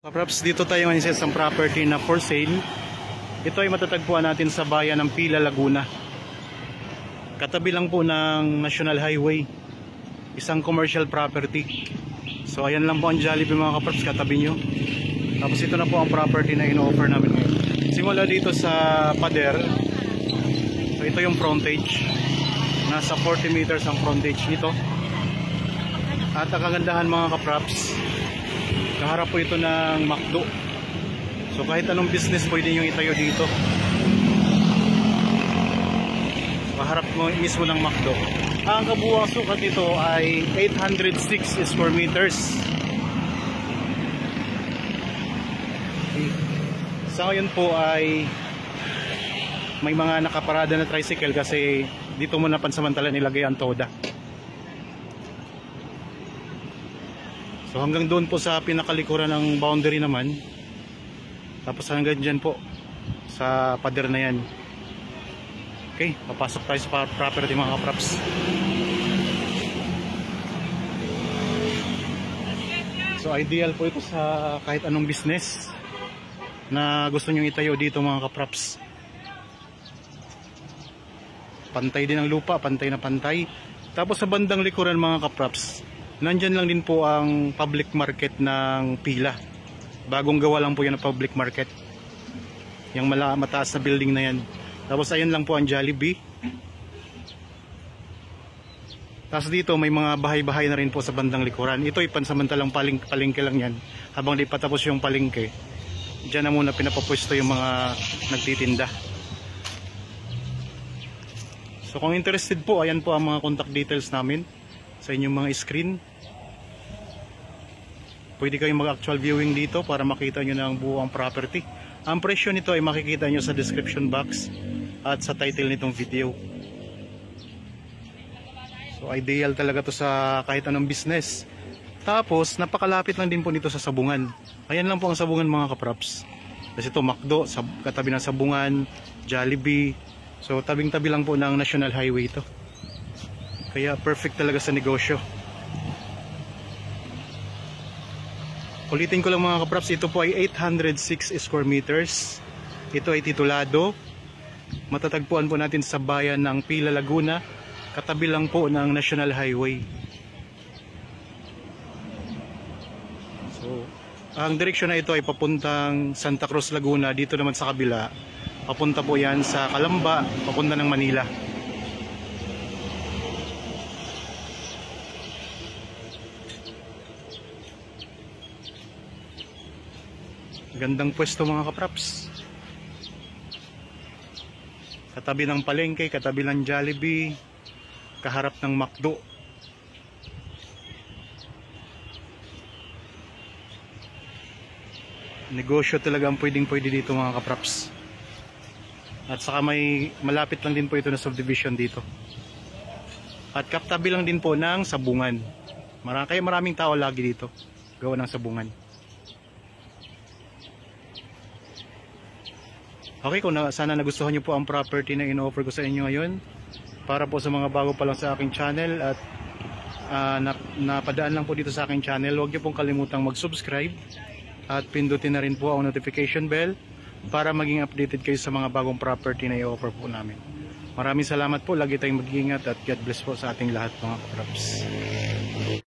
Perhaps dito tayo ngayon sa isang property na for sale. Ito ay matatagpuan natin sa bayan ng Pila, Laguna. Katabi lang po ng National Highway. Isang commercial property. So ayan lang po ang Jollibee mga kapraps, katabi nyo. Tapos ito na po ang property na ino-offer namin ngayon. Simula dito sa pader. So ito yung frontage. Nasa 40 meters ang frontage nito. At ang kagandahan mga kapraps, kaharap po ito ng McDo. So kahit anong business pwede nyo itayo dito. Kaharap mo mismo ng McDo. Ang kabuuang sukat nito ay 806 square meters. Okay. Sa ngayon po ay may mga nakaparada na tricycle kasi dito muna pansamantala nilagay ang toda. So hanggang doon po sa pinakalikuran ng boundary naman. Tapos hanggang dyan po sa pader na yan. Okay, papasok tayo sa property mga kapraps. So ideal po ito sa kahit anong business na gusto nyo itayo dito mga kapraps. Pantay din ang lupa, pantay na pantay. Tapos sa bandang likuran mga kapraps, nandyan lang din po ang public market ng Pila. Bagong gawa lang po yan ang public market. Yung mataas na building na yan. Tapos ayan lang po ang Jollibee. Tapos dito may mga bahay-bahay na rin po sa bandang likuran. Ito ay pansamantalang palengke lang yan. Habang di patapos yung palengke, dyan na muna pinapapwesto yung mga nagtitinda. So kung interested po, ayan po ang mga contact details namin sa inyong mga screen. Pwede kayong mag-actual viewing dito para makita nyo ng buong property. Ang presyo nito ay makikita nyo sa description box at sa title nitong video. So ideal talaga to sa kahit anong business. Tapos napakalapit lang din po nito sa Sabungan. Ayan lang po ang Sabungan mga kapraps. Kasi ito McDo, katabi ng Sabungan, Jollibee. So tabing-tabi lang po ng National Highway ito. Kaya perfect talaga sa negosyo. Ulitin ko lang mga kapraps, ito po ay 806 square meters. Ito ay titulado. Matatagpuan po natin sa bayan ng Pila, Laguna. Katabi lang po ng National Highway. So, ang direksyon na ito ay papuntang Santa Cruz, Laguna. Dito naman sa kabila, papunta po yan sa Calamba, papunta ng Manila. Gandang pwesto mga kapraps. Katabi ng palengke, katabi ng Jollibee, kaharap ng McDo. Negosyo talaga ang pwede dito mga kapraps. At saka may malapit lang din po ito na subdivision dito. At katabi lang din po ng Sabungan. Kaya maraming tao lagi dito gawa ng Sabungan. Okay, sana nagustuhan nyo po ang property na in-offer ko sa inyo ngayon. Para po sa mga bago pa lang sa aking channel at napadaan lang po dito sa aking channel, huwag nyo pong kalimutang mag-subscribe at pindutin na rin po ang notification bell para maging updated kayo sa mga bagong property na i-offer po namin. Maraming salamat po, lagi tayong mag-iingat at God bless po sa ating lahat mga kapraps.